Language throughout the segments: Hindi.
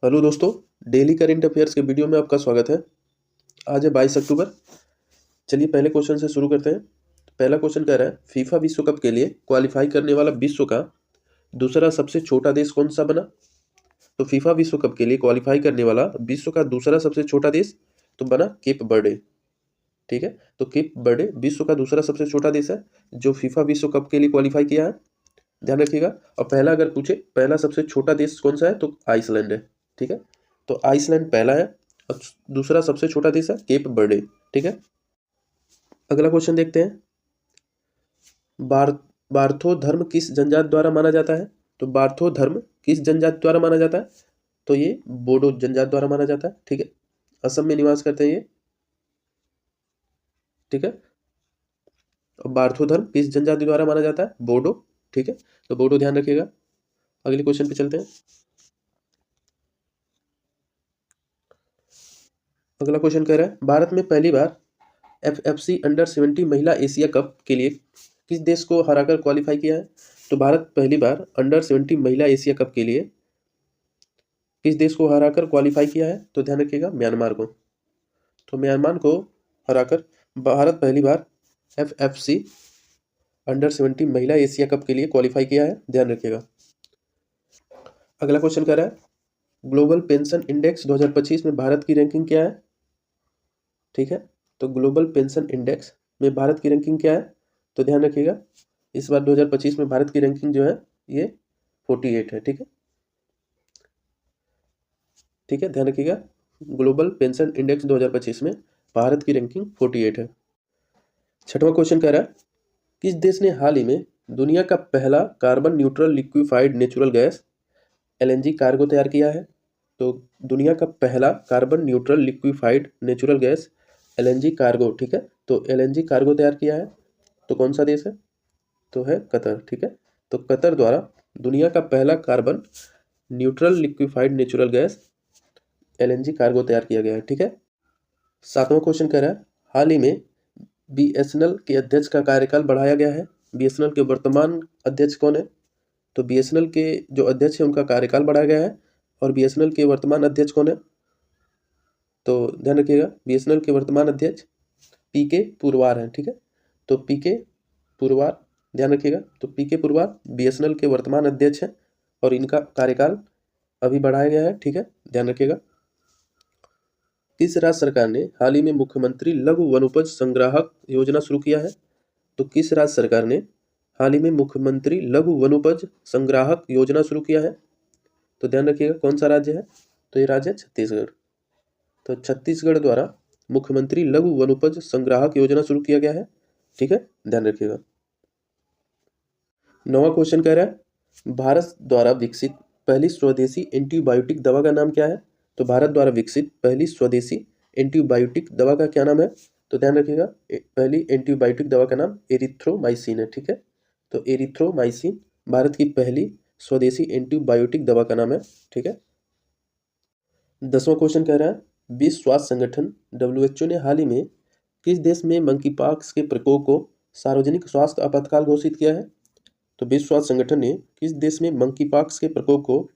हेलो दोस्तों, डेली करंट अफेयर्स के वीडियो में आपका स्वागत है। आज है 22 अक्टूबर। चलिए पहले क्वेश्चन से शुरू करते हैं। पहला क्वेश्चन कह रहा है फीफा विश्व कप के लिए क्वालिफाई करने वाला विश्व का दूसरा सबसे छोटा देश कौन सा बना। तो फीफा विश्व कप के लिए क्वालिफाई करने वाला विश्व का दूसरा सबसे छोटा देश तो बना केप बर्डे। ठीक है, तो केप बर्डे विश्व का दूसरा सबसे छोटा देश है जो फीफा विश्व कप के लिए क्वालिफाई किया है। ध्यान रखिएगा। और पहला अगर पूछे पहला सबसे छोटा देश कौन सा है तो आइसलैंड है। ठीक है, तो आइसलैंड पहला है और दूसरा सबसे छोटा देश है केप बर्डे। ठीक है, अगला क्वेश्चन देखते हैं। बार्थो धर्म किस जनजाति द्वारा माना जाता है। तो बार्थो धर्म किस जनजाति द्वारा माना जाता है तो ये बोडो जनजाति द्वारा माना जाता है। ठीक है, असम में निवास करते हैं ये। ठीक है, और बार्थो धर्म किस जनजाति द्वारा माना जाता है बोडो। ठीक है, तो बोडो ध्यान रखिएगा। अगले क्वेश्चन पे चलते हैं। अगला क्वेश्चन कह रहा है भारत में पहली बार एफएफसी अंडर 17 महिला एशिया कप के लिए किस देश को हराकर क्वालिफाई किया है। तो भारत पहली बार अंडर 17 महिला एशिया कप के लिए किस देश को हराकर क्वालिफाई किया है तो ध्यान रखिएगा म्यांमार को। तो म्यांमार को हराकर भारत पहली बार एफएफसी अंडर 17 महिला एशिया कप के लिए क्वालिफाई किया है। ध्यान रखिएगा। अगला क्वेश्चन कह रहा है ग्लोबल पेंशन इंडेक्स 2025 में भारत की रैंकिंग क्या है। ठीक है, तो ग्लोबल पेंशन इंडेक्स में भारत की रैंकिंग क्या है तो ध्यान रखिएगा। इस बार 2025 में भारत की रैंकिंग जो है ये 48 है। ठीक है, ठीक है, ध्यान रखिएगा। ग्लोबल पेंशन इंडेक्स 2025 में भारत की रैंकिंग 48 है। छठवां क्वेश्चन कह रहा है किस देश ने हाल ही में दुनिया का पहला carbon neutral liquefied natural gas LNG cargo तैयार किया है। तो दुनिया का पहला carbon neutral liquefied natural gas LNG cargo. ठीक है, तो एलएनजी कार्गो तैयार किया है तो कौन सा देश है तो है कतर। ठीक है, तो कतर द्वारा दुनिया का पहला carbon neutral liquefied natural gas LNG cargo तैयार किया गया है। ठीक है, सातवां क्वेश्चन कह रहा है हाल ही में बीएसएनएल के अध्यक्ष का कार्यकाल बढ़ाया गया है। बीएसएनएल के वर्तमान अध्यक्ष कौन है तो बीएसएनएल के जो अध्यक्ष है उनका कार्यकाल बढ़ाया गया है। और बीएसएनएल के वर्तमान अध्यक्ष कौन है तो ध्यान रखिएगा बीएसएनएल के वर्तमान अध्यक्ष पीके पुरवार हैं। ठीक है, तो पीके पुरवार ध्यान रखिएगा। तो पीके पुरवार बीएसएनएल के वर्तमान अध्यक्ष हैं और इनका कार्यकाल अभी बढ़ाया गया है। ठीक है, ध्यान रखिएगा। किस राज्य सरकार ने हाल ही में मुख्यमंत्री लघु वनोपज संग्राहक योजना शुरू किया है। तो किस राज्य सरकार ने हाल ही में मुख्यमंत्री लघु वनोपज संग्राहक योजना शुरू किया है तो ध्यान रखिएगा कौन सा राज्य है तो ये राज्य है छत्तीसगढ़। तो छत्तीसगढ़ द्वारा मुख्यमंत्री लघु वनोपज संग्राहक योजना शुरू किया गया है। ठीक है, ध्यान रखिएगा। नौवां क्वेश्चन कह रहा है भारत द्वारा विकसित पहली स्वदेशी एंटीबायोटिक दवा का नाम क्या है। तो भारत द्वारा विकसित पहली स्वदेशी एंटीबायोटिक दवा का क्या नाम है तो ध्यान रखिएगा पहली एंटीबायोटिक दवा का नाम एरिथ्रोमाइसिन है। ठीक है, तो एरिथ्रोमाइसिन भारत की पहली स्वदेशी एंटीबायोटिक दवा का नाम है। ठीक है, 10वां क्वेश्चन कह रहा है विश्व स्वास्थ्य संगठन WHO ने हाल ही में किस देश में मंकीपॉक्स के प्रकोप को सार्वजनिक स्वास्थ्य आपातकाल घोषित किया है। तो विश्व स्वास्थ्य संगठन ने किस देश में मंकीपॉक्स के प्रकोप को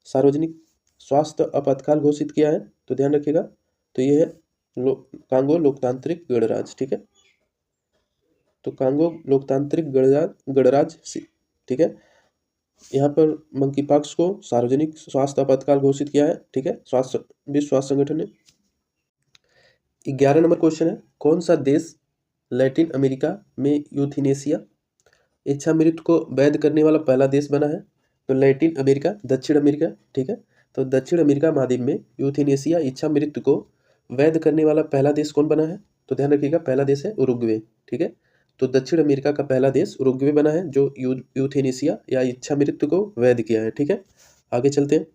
सार्वजनिक स्वास्थ्य आपातकाल घोषित किया है तो ध्यान रखिएगा। तो ये है कांगो लोकतांत्रिक गणराज्य। ठीक है, तो कांगो लोकतांत्रिक गणराज्य। ठीक है, यहाँ पर मंकीपॉक्स को सार्वजनिक स्वास्थ्य आपातकाल घोषित किया है। ठीक है, विश्व स्वास्थ्य संगठन ने। 11 नंबर क्वेश्चन है कौन सा देश लैटिन अमेरिका में यूथेनेसिया इच्छा मृत्यु को वैध करने वाला पहला देश बना है। तो लैटिन अमेरिका दक्षिण अमेरिका। ठीक है, तो दक्षिण अमेरिका महाद्वीप में यूथेनेसिया इच्छा मृत्यु को वैध करने वाला पहला देश कौन बना है तो ध्यान रखिएगा पहला देश है उरुग्वे। ठीक है, तो दक्षिण अमेरिका का पहला देश उरुग्वे बना है जो यूथेनेसिया या इच्छा मृत्यु को वैध किया है। ठीक है, आगे चलते हैं।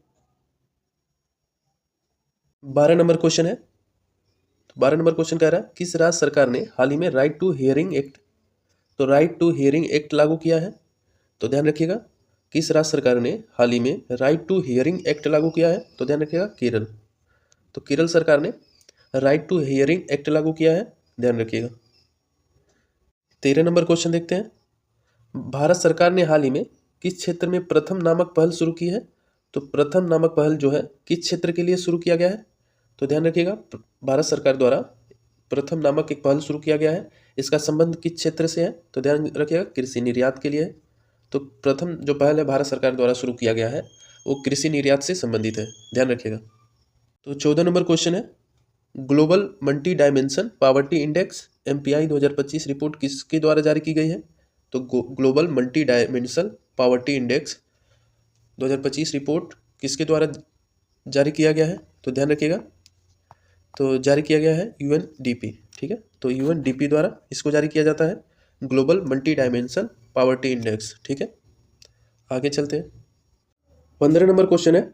12 नंबर क्वेश्चन है। 12 नंबर क्वेश्चन कह रहा है किस राज्य सरकार ने हाल ही में राइट टू हियरिंग एक्ट तो राइट टू हियरिंग एक्ट लागू किया है तो ध्यान रखिएगा किस राज्य सरकार ने हाल ही में राइट टू हियरिंग एक्ट लागू किया है तो ध्यान रखिएगा केरल। तो केरल सरकार ने राइट टू हियरिंग एक्ट लागू किया है, ध्यान रखिएगा। 13 नंबर क्वेश्चन देखते हैं भारत सरकार ने हाल ही में किस क्षेत्र में प्रथम नामक पहल शुरू की है तो प्रथम नामक पहल जो है किस क्षेत्र के लिए शुरू किया गया है? तो ध्यान रखिएगा, भारत सरकार द्वारा प्रथम नामक एक पहल शुरू किया गया है। इसका संबंध किस क्षेत्र से है? तो ध्यान रखिएगा, कृषि निर्यात के लिए है। तो प्रथम जो पहल है भारत सरकार द्वारा शुरू किया गया है वो कृषि निर्यात से संबंधित है, ध्यान रखिएगा। तो 14 नंबर क्वेश्चन है, global multi dimension poverty index MPI 2025 report किसके द्वारा जारी की गई है? तो global multi dimension poverty index 2025 report किसके द्वारा जारी किया गया है? तो ध्यान रखिएगा, तो जारी किया गया है UNDP, ठीक है। तो UNDP द्वारा इसको जारी किया जाता है, global multi dimension poverty index, ठीक है। आगे चलते हैं। 15 नंबर क्वेश्चन है,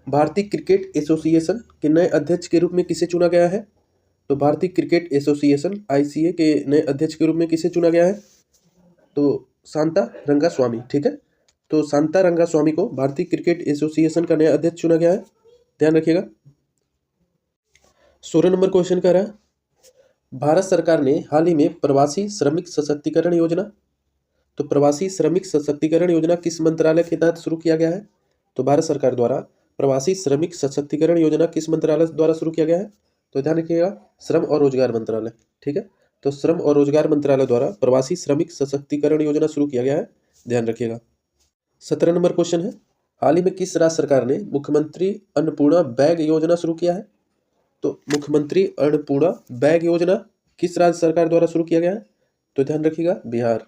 भारतीय क्रिकेट एसोसिएशन के नए अध्यक्ष के रूप में किसे चुना गया है? तो भारतीय क्रिकेट एसोसिएशन ICA के नए अध्यक्ष के रूप में किसे चुना गया है? तो शांता रंगास्वामी, ठीक है। तो शांता रंगास्वामी को भारतीय क्रिकेट एसोसिएशन का नया अध्यक्ष चुना गया है, ध्यान रखिएगा। 16 नंबर क्वेश्चन कह रहा है, भारत सरकार ने हाल ही में प्रवासी श्रमिक सशक्तिकरण योजना, तो प्रवासी श्रमिक सशक्तिकरण योजना किस मंत्रालय के तहत शुरू किया गया है? तो भारत सरकार द्वारा प्रवासी श्रमिक सशक्तिकरण योजना किस मंत्रालय द्वारा शुरू किया गया है? तो ध्यान रखिएगा, श्रम और रोजगार मंत्रालय, ठीक है। तो श्रम और रोजगार मंत्रालय द्वारा प्रवासी श्रमिक सशक्तिकरण योजना शुरू किया गया है, ध्यान रखिएगा। 17 नंबर क्वेश्चन है, हाल ही में किस राज्य सरकार ने मुख्यमंत्री अन्नपूर्णा बैग योजना शुरू किया है? तो मुख्यमंत्री अन्नपूर्णा बैग योजना किस राज्य सरकार द्वारा शुरू किया गया है? तो ध्यान रखिएगा, बिहार।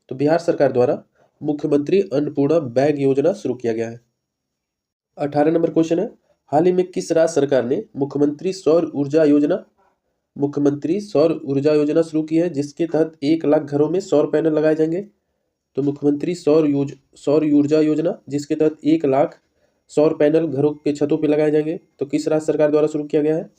तो बिहार सरकार द्वारा मुख्यमंत्री अन्नपूर्णा बैग योजना शुरू किया गया है। 18 नंबर क्वेश्चन है, हाल ही में किस राज्य सरकार ने मुख्यमंत्री सौर ऊर्जा योजना शुरू की है, जिसके तहत 1 लाख घरों में सौर पैनल लगाए जाएंगे? तो मुख्यमंत्री सौर ऊर्जा योजना, जिसके तहत 1 लाख सौर पैनल घरों के छतों पर लगाए जाएंगे, तो किस राज्य सरकार द्वारा शुरू किया गया है?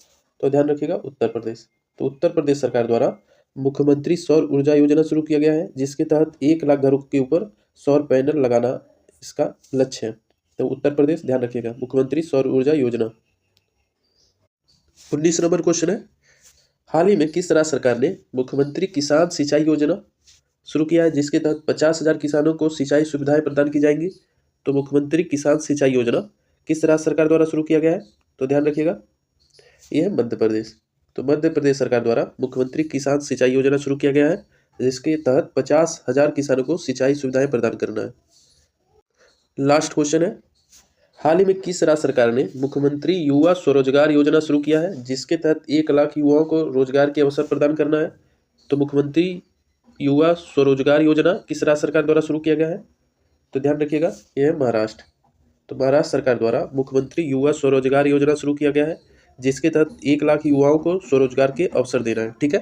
तो ध्यान रखिएगा, उत्तर प्रदेश। तो उत्तर प्रदेश सरकार द्वारा मुख्यमंत्री सौर ऊर्जा योजना शुरू किया गया है, जिसके तहत 1 लाख घरों के ऊपर सौर पैनल लगाना इसका लक्ष्य है। तो उत्तर प्रदेश, ध्यान रखिएगा, मुख्यमंत्री सौर ऊर्जा योजना। 19 नंबर क्वेश्चन है, हाल ही में किस राज्य सरकार ने मुख्यमंत्री किसान सिंचाई योजना शुरू किया है, जिसके तहत 50,000 किसानों को सिंचाई सुविधाएं प्रदान की जाएंगी? तो मुख्यमंत्री किसान सिंचाई योजना किस राज्य सरकार द्वारा शुरू किया गया है? तो ध्यान रखिएगा, यह है मध्य प्रदेश। तो मध्य प्रदेश सरकार द्वारा मुख्यमंत्री किसान सिंचाई योजना शुरू किया गया है, जिसके तहत 50,000 किसानों को सिंचाई सुविधाएं प्रदान करना है। लास्ट क्वेश्चन है, हाल ही में किस राज्य सरकार ने मुख्यमंत्री युवा स्वरोजगार योजना शुरू किया है, जिसके तहत 1 लाख युवाओं को रोजगार के अवसर प्रदान करना है? तो मुख्यमंत्री युवा स्वरोजगार योजना किस राज्य सरकार द्वारा शुरू किया गया है? तो ध्यान रखिएगा, यह है महाराष्ट्र। तो महाराष्ट्र सरकार द्वारा मुख्यमंत्री युवा स्वरोजगार योजना शुरू किया गया है, जिसके तहत 1 लाख युवाओं को स्वरोजगार के अवसर देना है, ठीक है।